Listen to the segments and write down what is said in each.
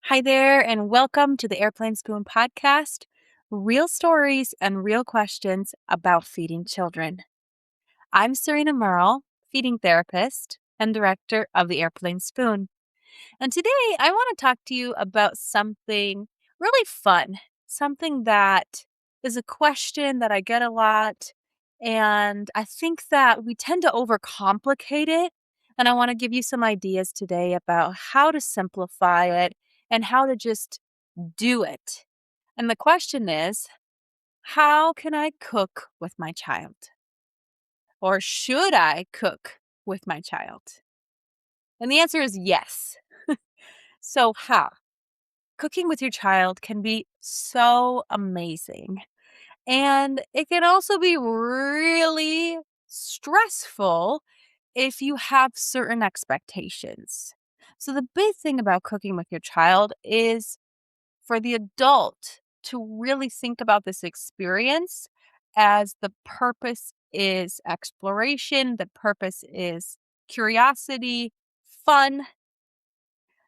Hi there, and welcome to the Airplane Spoon podcast, real stories and real questions about feeding children. I'm Sarina Murrell, feeding therapist and director of the Airplane Spoon. And today I want to talk to you about something really fun, something that is a question that I get a lot. And I think that we tend to overcomplicate it. And I want to give you some ideas today about how to simplify it and how to just do it. And the question is, how can I cook with my child? Or should I cook with my child? And the answer is yes. So, how? Cooking with your child can be so amazing. And it can also be really stressful if you have certain expectations. So, the big thing about cooking with your child is for the adult to really think about this experience as the purpose is exploration, the purpose is curiosity, fun,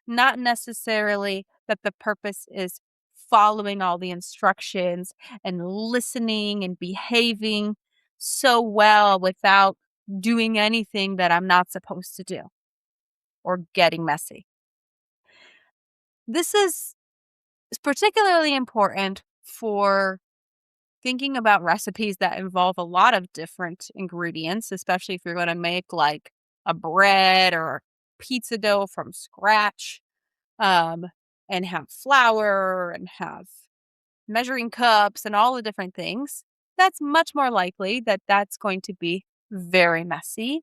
not necessarily that the purpose is following all the instructions and listening and behaving so well without doing anything that I'm not supposed to do or getting messy. This is particularly important for thinking about recipes that involve a lot of different ingredients, especially if you're going to make like a bread or pizza dough from scratch, um, and have flour and have measuring cups and all the different things, that's much more likely that that's going to be very messy.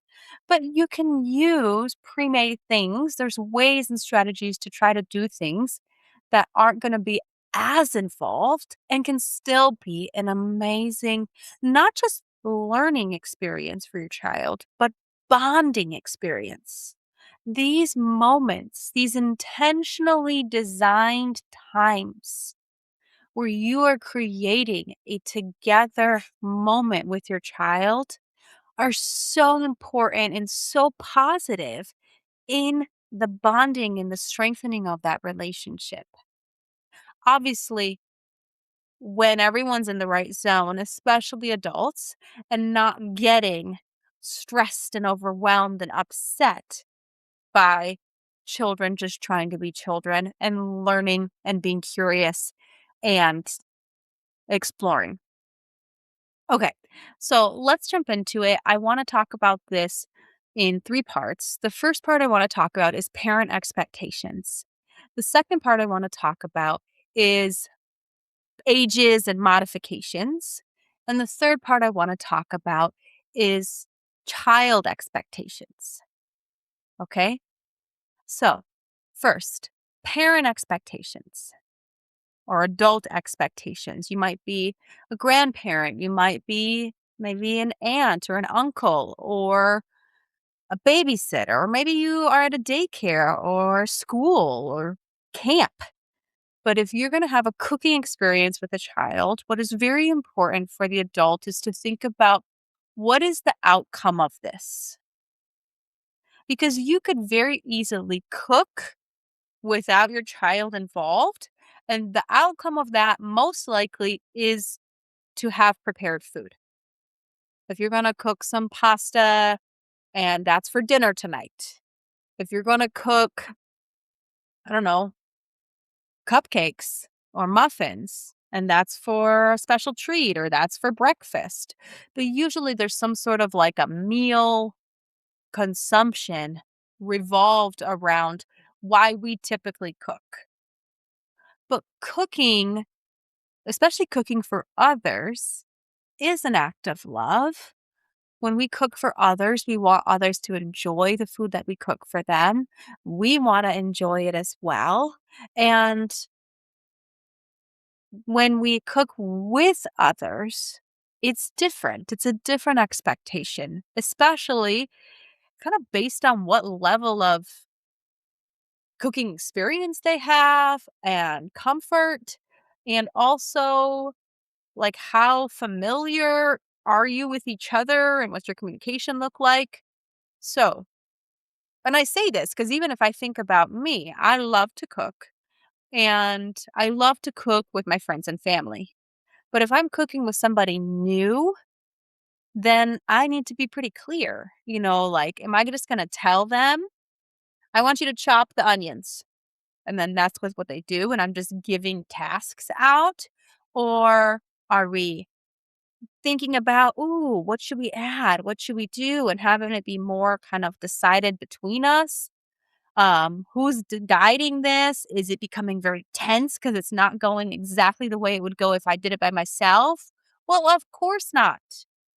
But you can use pre-made things. There's ways and strategies to try to do things that aren't going to be as involved and can still be an amazing, not just learning experience for your child, but bonding experience. These moments, these intentionally designed times where you are creating a together moment with your child are so important and so positive in the bonding and the strengthening of that relationship. Obviously, when everyone's in the right zone, especially adults, and not getting stressed and overwhelmed and upset by children just trying to be children and learning and being curious and exploring. Okay, so let's jump into it. I want to talk about this in three parts. The first part I want to talk about is parent expectations. The second part I want to talk about is ages and modifications. And the third part I want to talk about is child expectations. Okay, so first, parent expectations or adult expectations. You might be a grandparent, you might be maybe an aunt or an uncle or a babysitter, or maybe you are at a daycare or school or camp. But if you're going to have a cooking experience with a child, what is very important for the adult is to think about what is the outcome of this? Because you could very easily cook without your child involved. And the outcome of that most likely is to have prepared food. If you're going to cook some pasta and that's for dinner tonight, if you're going to cook, I don't know, cupcakes or muffins, and that's for a special treat or that's for breakfast. But usually there's some sort of like a meal consumption revolved around why we typically cook. But cooking, especially cooking for others, is an act of love. When we cook for others, we want others to enjoy the food that we cook for them. We want to enjoy it as well. And when we cook with others, it's different. It's a different expectation, especially kind of based on what level of cooking experience they have and comfort, and also like how familiar are you with each other and what's your communication look like. So, and I say this because even if I think about me, I love to cook. And I love to cook with my friends and family. But if I'm cooking with somebody new, then I need to be pretty clear. Like, am I just going to tell them, I want you to chop the onions? And then that's what they do. And I'm just giving tasks out. Or are we thinking about, ooh, what should we add? What should we do? And having it be more kind of decided between us. Who's guiding this? Is it becoming very tense because it's not going exactly the way it would go if I did it by myself? Well, of course not.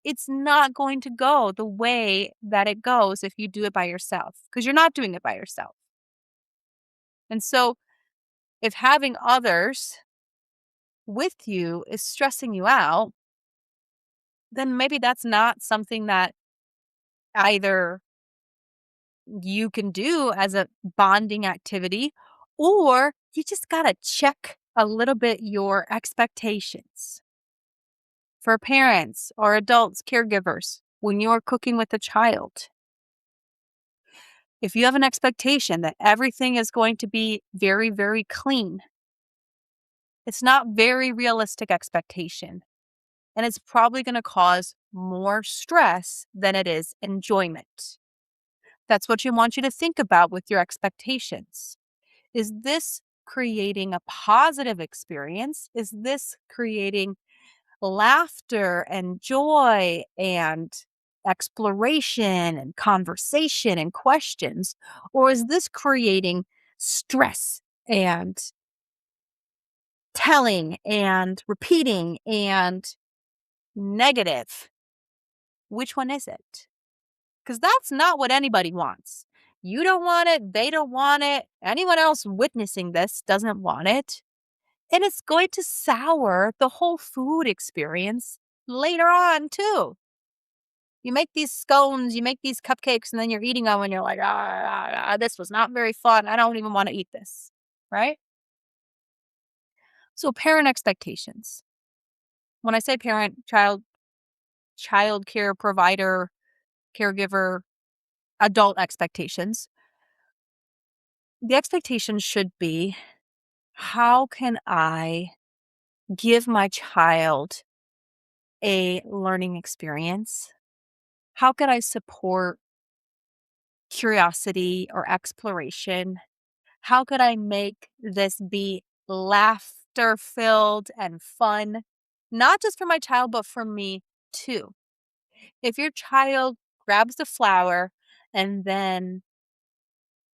It's not going to go the way that it goes if you do it by yourself because you're not doing it by yourself. And so, if having others with you is stressing you out, then maybe that's not something that either you can do as a bonding activity, or you just got to check a little bit your expectations for parents or adults, caregivers, when you're cooking with a child. If you have an expectation that everything is going to be very, very clean, it's not very realistic expectation. And it's probably going to cause more stress than it is enjoyment. That's what you want you to think about with your expectations. Is this creating a positive experience? Is this creating laughter and joy and exploration and conversation and questions? Or is this creating stress and telling and repeating and negative? Which one is it? Because that's not what anybody wants. You don't want it. They don't want it. Anyone else witnessing this doesn't want it. And it's going to sour the whole food experience later on, too. You make these scones, you make these cupcakes, and then you're eating them and you're like, this was not very fun. I don't even want to eat this. Right? So, parent expectations. When I say parent, child care provider, caregiver, adult expectations, the expectation should be, how can I give my child a learning experience? How could I support curiosity or exploration? How could I make this be laughter filled and fun? Not just for my child, but for me too. If your child grabs the flower and then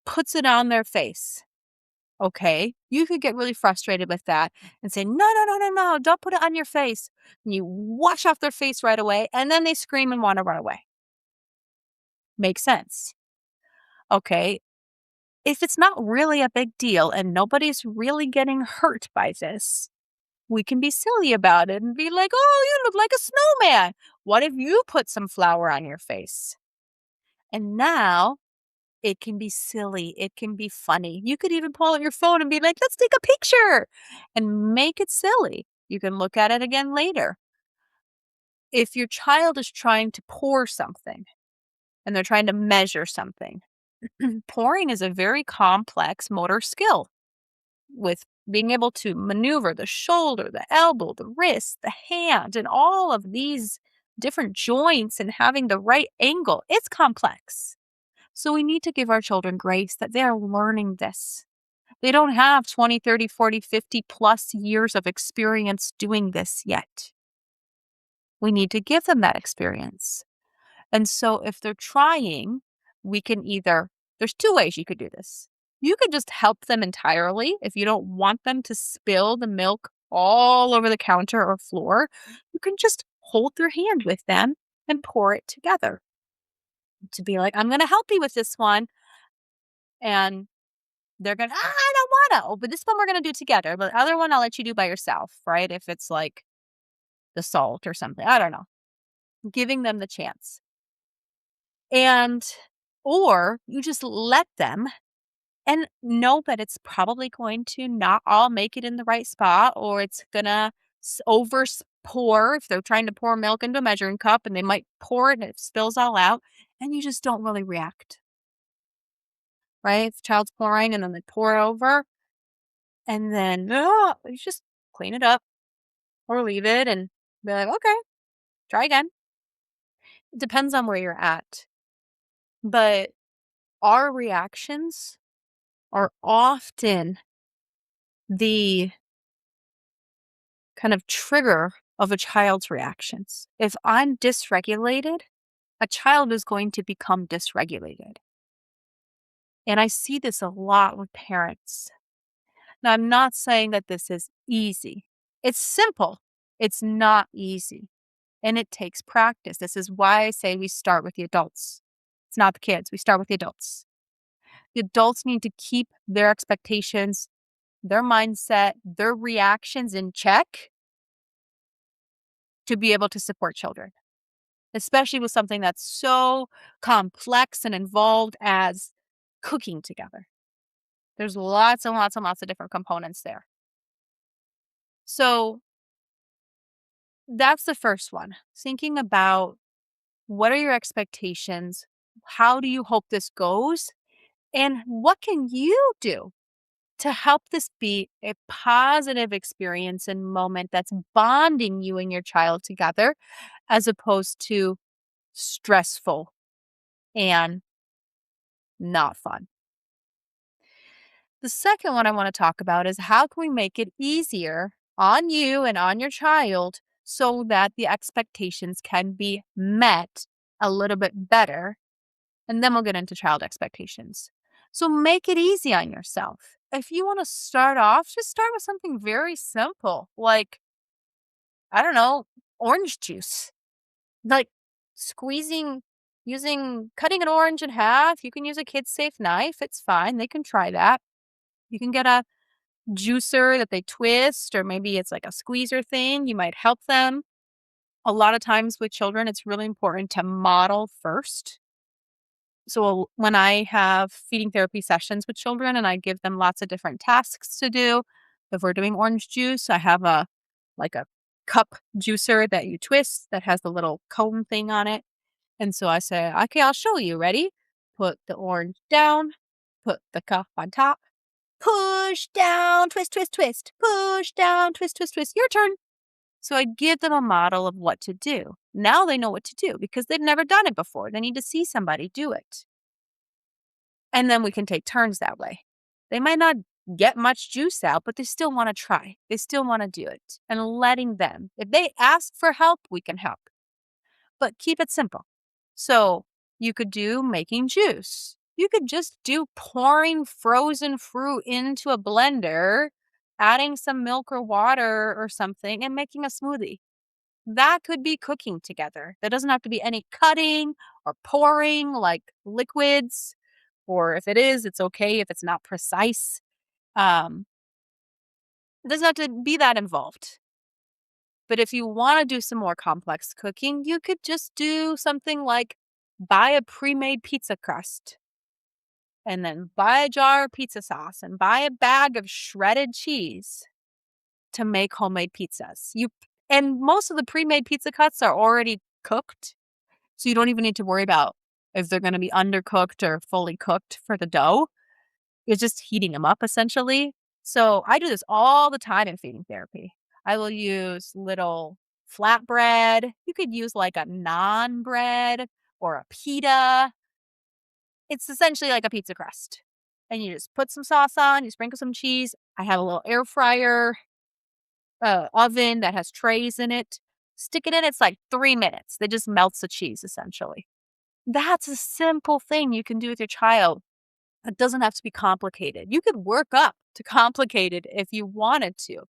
puts it on their face, okay, you could get really frustrated with that and say, no, no, no, no, no, don't put it on your face. And you wash off their face right away, and then they scream and want to run away. Makes sense. Okay. If it's not really a big deal and nobody's really getting hurt by this, we can be silly about it and be like, oh, you look like a snowman. What if you put some flour on your face? And now it can be silly. It can be funny. You could even pull out your phone and be like, let's take a picture and make it silly. You can look at it again later. If your child is trying to pour something and they're trying to measure something, pouring is a very complex motor skill with being able to maneuver the shoulder, the elbow, the wrist, the hand, and all of these different joints and having the right angle. It's complex. So we need to give our children grace that they are learning this. They don't have 20, 30, 40, 50 plus years of experience doing this yet. We need to give them that experience. And so if they're trying, we can there's two ways you could do this. You could just help them entirely. If you don't want them to spill the milk all over the counter or floor, you can just hold their hand with them and pour it together. To be like, I'm going to help you with this one. And they're going to, I don't want to. Oh, but this one we're going to do together. But the other one I'll let you do by yourself, right? If it's like the salt or something. I don't know. Giving them the chance. And, or you just let them and know that it's probably going to not all make it in the right spot, or it's going to pour if they're trying to pour milk into a measuring cup and they might pour it and it spills all out. And you just don't really react, right? If the child's pouring and then they pour it over, And then, you just clean it up or leave it and be like, "Okay, try again." It depends on where you're at. But our reactions are often the kind of trigger of a child's reactions. If I'm dysregulated, a child is going to become dysregulated. And I see this a lot with parents. Now, I'm not saying that this is easy. It's simple. It's not easy. And it takes practice. This is why I say we start with the adults. It's not the kids. We start with the adults. The adults need to keep their expectations, their mindset, their reactions in check to be able to support children, especially with something that's so complex and involved as cooking together. There's lots and lots and lots of different components there. So that's the first one. Thinking about what are your expectations? How do you hope this goes? And what can you do to help this be a positive experience and moment that's bonding you and your child together as opposed to stressful and not fun? The second one I want to talk about is how can we make it easier on you and on your child so that the expectations can be met a little bit better. And then we'll get into child expectations. So make it easy on yourself. If you want to start off, just start with something very simple, like, I don't know, orange juice. Like squeezing, cutting an orange in half. You can use a kid safe knife. It's fine. They can try that. You can get a juicer that they twist, or maybe it's like a squeezer thing. You might help them. A lot of times with children, it's really important to model first. So when I have feeding therapy sessions with children and I give them lots of different tasks to do, if we're doing orange juice, I have a cup juicer that you twist that has the little cone thing on it. And so I say, okay, I'll show you. Ready? Put the orange down, put the cup on top, push down, twist, twist, twist, push down, twist, twist, twist. Your turn. So I give them a model of what to do. Now they know what to do because they've never done it before. They need to see somebody do it. And then we can take turns that way. They might not get much juice out, but they still want to try. They still want to do it. And letting them, if they ask for help, we can help. But keep it simple. So you could do making juice. You could just do pouring frozen fruit into a blender, adding some milk or water or something, and making a smoothie. That could be cooking together. There doesn't have to be any cutting or pouring like liquids. Or if it is, it's okay if it's not precise. Um, it doesn't have to be that involved. But if you want to do some more complex cooking, you could just do something like buy a pre-made pizza crust and then buy a jar of pizza sauce and buy a bag of shredded cheese to make homemade pizzas. And most of the pre-made pizza cuts are already cooked, so you don't even need to worry about if they're going to be undercooked or fully cooked for the dough. You're just heating them up essentially. So I do this all the time in feeding therapy. I will use little flatbread. You could use like a naan bread or a pita. It's essentially like a pizza crust. And you just put some sauce on, you sprinkle some cheese. I have a little air fryer oven that has trays in it. Stick it in, it's like 3 minutes. They just melts the cheese essentially. That's a simple thing you can do with your child. It doesn't have to be complicated. You could work up to complicated if you wanted to.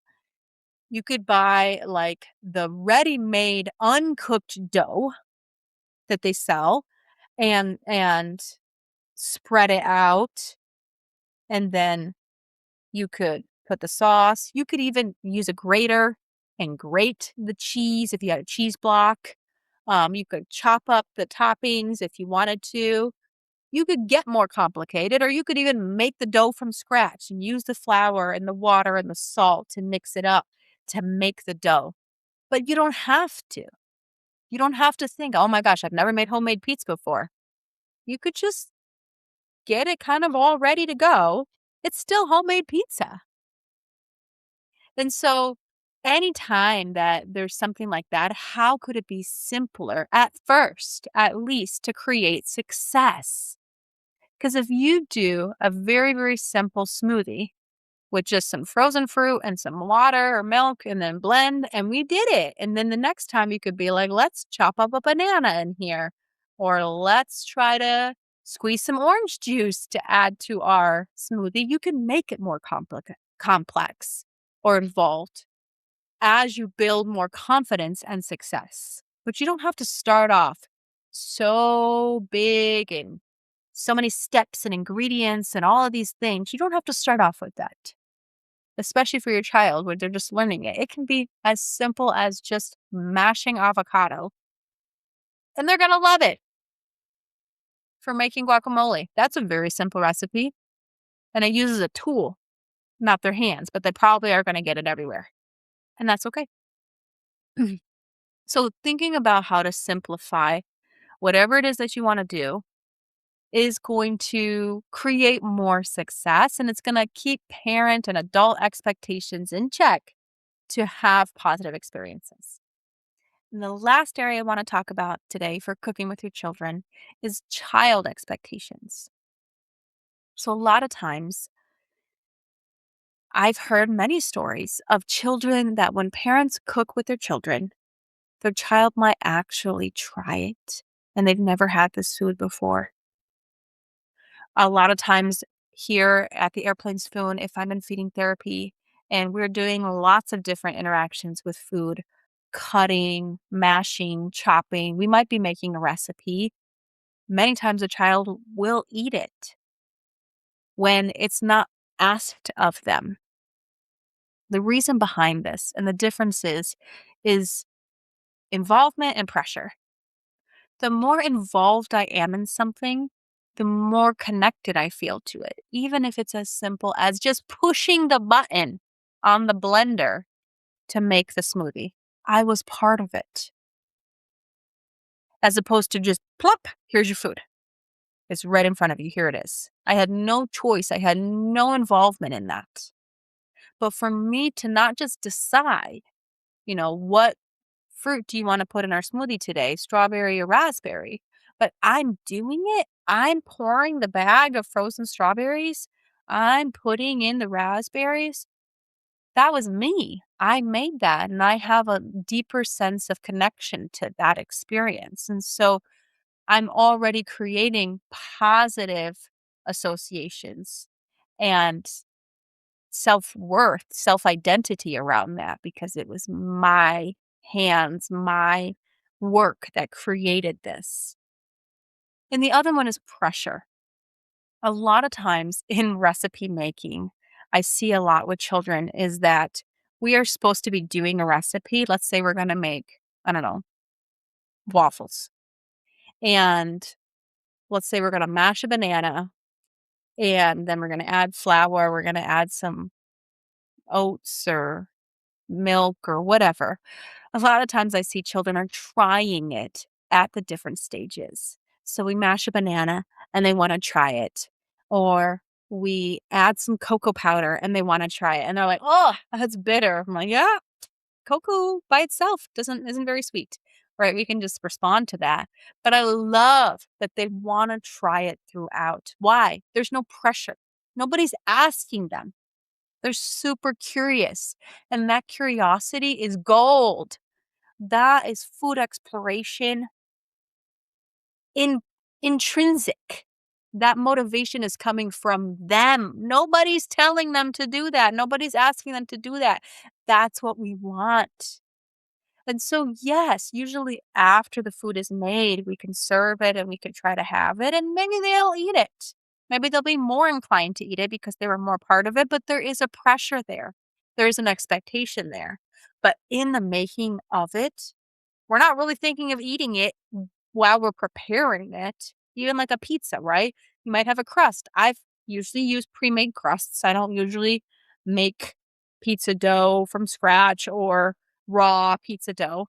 You could buy like the ready-made uncooked dough that they sell and spread it out, and then you could put the sauce. You could even use a grater and grate the cheese if you had a cheese block. You could chop up the toppings if you wanted to. You could get more complicated, or you could even make the dough from scratch and use the flour and the water and the salt to mix it up to make the dough. But you don't have to. You don't have to think, oh my gosh, I've never made homemade pizza before. You could just get it kind of all ready to go. It's still homemade pizza. And so anytime that there's something like that, how could it be simpler at first, at least to create success? Because if you do a very, very simple smoothie with just some frozen fruit and some water or milk and then blend, and we did it. And then the next time you could be like, let's chop up a banana in here, or let's try to squeeze some orange juice to add to our smoothie. You can make it more complex or involved as you build more confidence and success. But you don't have to start off so big and so many steps and ingredients and all of these things. You don't have to start off with that, especially for your child when they're just learning it. It can be as simple as just mashing avocado, and they're going to love it for making guacamole. That's a very simple recipe, and it uses a tool, not their hands, but they probably are going to get it everywhere. And that's okay. So, thinking about how to simplify whatever it is that you want to do is going to create more success, and it's going to keep parent and adult expectations in check to have positive experiences. And the last area I want to talk about today for cooking with your children is child expectations. So, a lot of times, I've heard many stories of children that when parents cook with their children, their child might actually try it and they've never had this food before. A lot of times here at the Airplane Spoon, if I'm in feeding therapy and we're doing lots of different interactions with food, cutting, mashing, chopping, we might be making a recipe. Many times a child will eat it when it's not asked of them. The reason behind this and the differences is involvement and pressure. The more involved I am in something, the more connected I feel to it, even if it's as simple as just pushing the button on the blender to make the smoothie. I was part of it, as opposed to just plop, here's your food. It's right in front of you. Here it is. I had no choice. I had no involvement in that. But for me to not just decide, what fruit do you want to put in our smoothie today, strawberry or raspberry? But I'm doing it. I'm pouring the bag of frozen strawberries. I'm putting in the raspberries. That was me. I made that, and I have a deeper sense of connection to that experience. And so I'm already creating positive associations and self-worth, self-identity around that because it was my hands, my work that created this. And the other one is pressure. A lot of times in recipe making, I see a lot with children is that we are supposed to be doing a recipe. Let's say we're going to make, I don't know, waffles. And let's say we're going to mash a banana and then we're going to add flour. We're going to add some oats or milk or whatever. A lot of times I see children are trying it at the different stages. So we mash a banana and they want to try it. Or we add some cocoa powder and they want to try it. And they're like, oh, that's bitter. I'm like, yeah, cocoa by itself isn't very sweet. Right. We can just respond to that. But I love that they want to try it throughout. Why? There's no pressure. Nobody's asking them. They're super curious. And that curiosity is gold. That is food exploration in intrinsic. That motivation is coming from them. Nobody's telling them to do that. Nobody's asking them to do that. That's what we want. And so, yes, usually after the food is made, we can serve it and we can try to have it, and maybe they'll eat it. Maybe they'll be more inclined to eat it because they were more part of it, but there is a pressure there. There is an expectation there. But in the making of it, we're not really thinking of eating it while we're preparing it. Even like a pizza, right? You might have a crust. I've usually used pre-made crusts. I don't usually make pizza dough from scratch or raw pizza dough,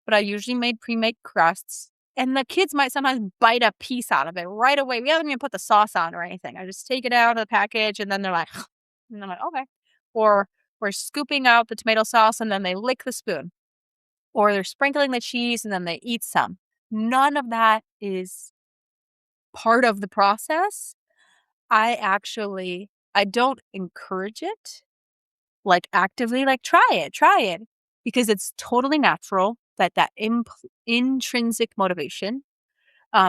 but I usually made pre-made crusts. And the kids might sometimes bite a piece out of it right away. We haven't even put the sauce on or anything. I just take it out of the package and then they're like, and I'm like, okay. Or or scooping out the tomato sauce and then they lick the spoon, or they're sprinkling the cheese and then they eat some. None of that is part of the process. I don't encourage it, like, actively, like, try it," because it's totally natural that intrinsic motivation,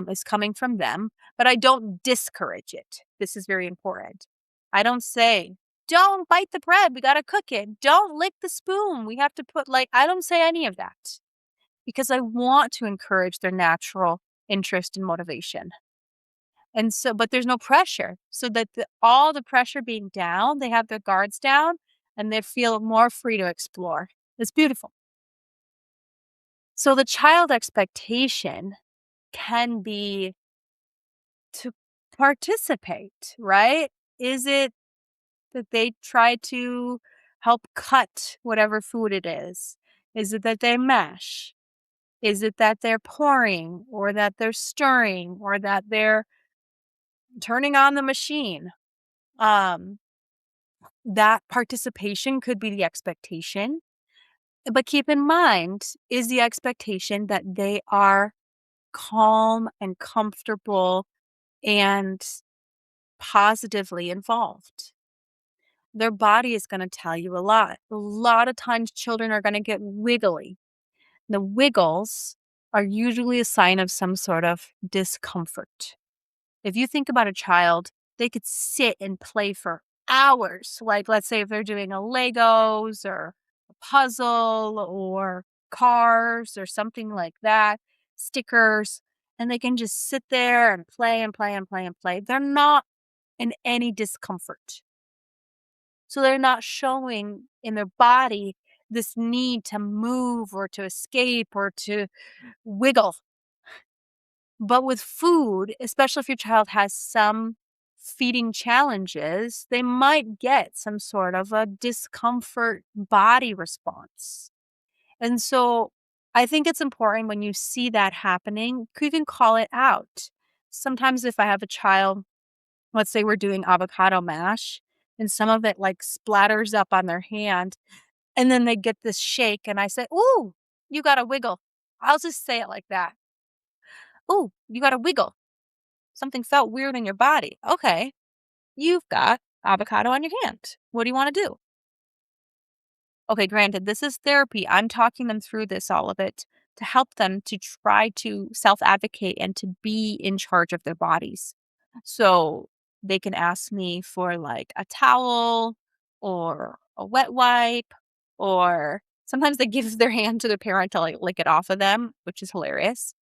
is coming from them, but I don't discourage it. This is very important. I don't say, "Don't bite the bread, we gotta cook it. Don't lick the spoon, we have to put," like, I don't say any of that because I want to encourage their natural interest and motivation. And so but there's no pressure, so that all the pressure being down, they have their guards down, and they feel more free to explore. It's beautiful. So the child expectation can be to participate, right? Is it that they try to help cut whatever food it is? Is it that they mash? Is it that they're pouring or that they're stirring or that they're turning on the machine? Um, that participation could be the expectation. But keep in mind, is the expectation that they are calm and comfortable and positively involved. Their body is going to tell you a lot. A lot of times, children are going to get wiggly. The wiggles are usually a sign of some sort of discomfort. If you think about a child, they could sit and play for hours. Like, let's say if they're doing a Legos or a puzzle or cars or something like that, stickers, and they can just sit there and play and play and play and play. They're not in any discomfort. So they're not showing in their body this need to move or to escape or to wiggle. But with food, especially if your child has some feeding challenges, they might get some sort of a discomfort body response. And so I think it's important when you see that happening, you can call it out. Sometimes if I have a child, let's say we're doing avocado mash and some of it like splatters up on their hand and then they get this shake and I say, "Ooh, you got to wiggle." I'll just say it like that. "Ooh, you got to wiggle. Something felt weird in your body. Okay, you've got avocado on your hand. What do you want to do?" Okay, granted, this is therapy. I'm talking them through this, all of it, to help them to try to self advocate and to be in charge of their bodies. So they can ask me for like a towel or a wet wipe, or sometimes they give their hand to their parent to like lick it off of them, which is hilarious.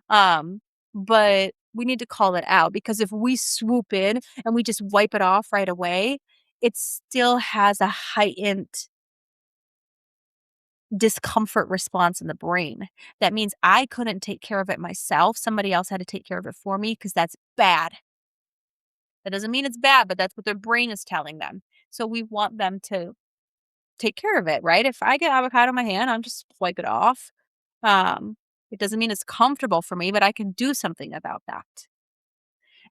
Um, but we need to call it out because if we swoop in and we just wipe it off right away, it still has a heightened discomfort response in the brain. That means I couldn't take care of it myself. Somebody else had to take care of it for me because that's bad. That doesn't mean it's bad, but that's what their brain is telling them. So we want them to take care of it, right? If I get avocado in my hand, I'm just wipe it off. Um, it doesn't mean it's comfortable for me, but I can do something about that.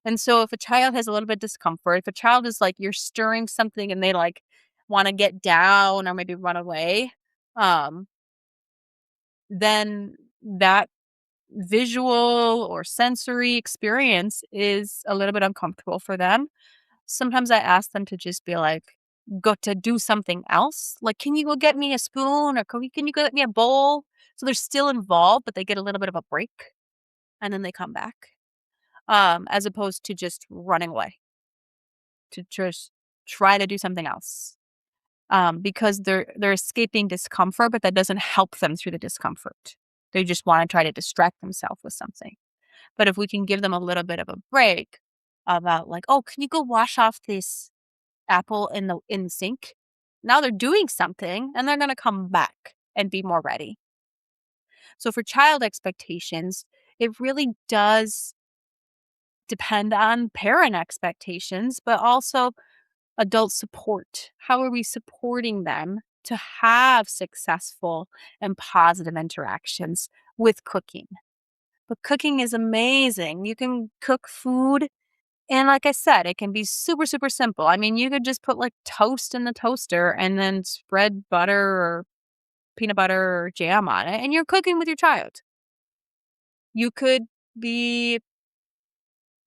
And so if a child has a little bit discomfort, if a child is like you're stirring something and they like want to get down or maybe run away, um, then that visual or sensory experience is a little bit uncomfortable for them. Sometimes I ask them to just be like, go to do something else. Like, can you go get me a spoon or can you go get me a bowl? So they're still involved, but they get a little bit of a break and then they come back. As opposed to just running away to just try to do something else. Because they're escaping discomfort, but that doesn't help them through the discomfort. They just want to try to distract themselves with something. But if we can give them a little bit of a break about like, "Oh, can you go wash off this apple in the sink?" Now they're doing something and they're going to come back and be more ready. So for child expectations, it really does depend on parent expectations, but also adult support. How are we supporting them to have successful and positive interactions with cooking? But cooking is amazing. You can cook food And like I said, it can be super, super simple. I mean, you could just put like toast in the toaster and then spread butter or peanut butter or jam on it, and you're cooking with your child. You could be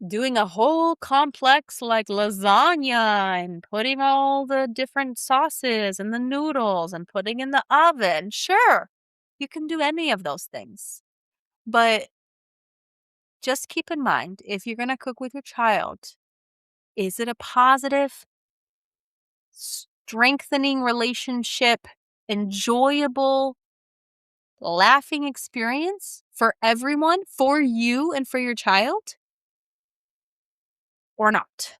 doing a whole complex like lasagna and putting all the different sauces and the noodles and putting in the oven. Sure, you can do any of those things. But just keep in mind, if you're going to cook with your child, is it a positive, strengthening relationship, enjoyable, laughing experience for everyone, for you and for your child, or not?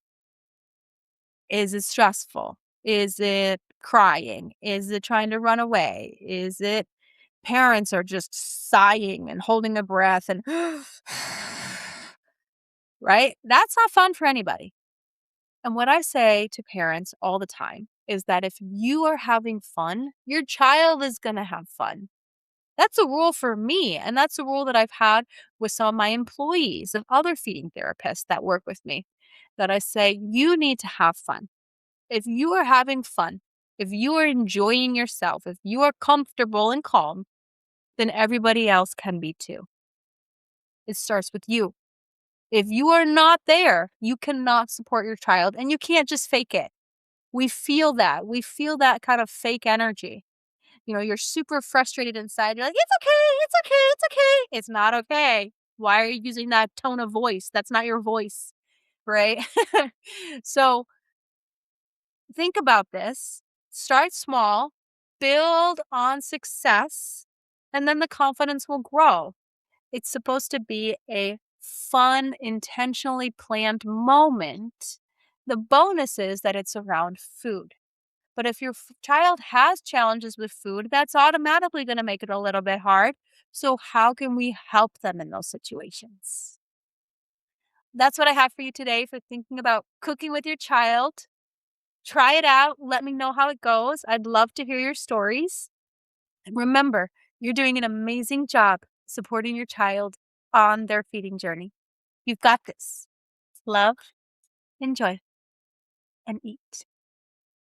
Is it stressful? Is it crying? Is it trying to run away? Is it parents are just sighing and holding a breath and right? That's not fun for anybody. And what I say to parents all the time is that if you are having fun, your child is going to have fun. That's a rule for me. And that's a rule that I've had with some of my employees and other feeding therapists that work with me. That I say, you need to have fun. If you are having fun, if you are enjoying yourself, if you are comfortable and calm, then everybody else can be too. It starts with you. If you are not there, you cannot support your child and you can't just fake it. We feel that. We feel that kind of fake energy. You know, you're super frustrated inside. You're like, it's okay, it's okay, it's okay. It's not okay. Why are you using that tone of voice? That's not your voice, right? So think about this. Start small, build on success, and then the confidence will grow. It's supposed to be a fun, intentionally planned moment. The bonus is that it's around food. But if your child has challenges with food, that's automatically going to make it a little bit hard. So, how can we help them in those situations? That's what I have for you today for thinking about cooking with your child. Try it out. Let me know how it goes. I'd love to hear your stories. And remember, you're doing an amazing job supporting your child on their feeding journey. You've got this. Love, enjoy, and eat.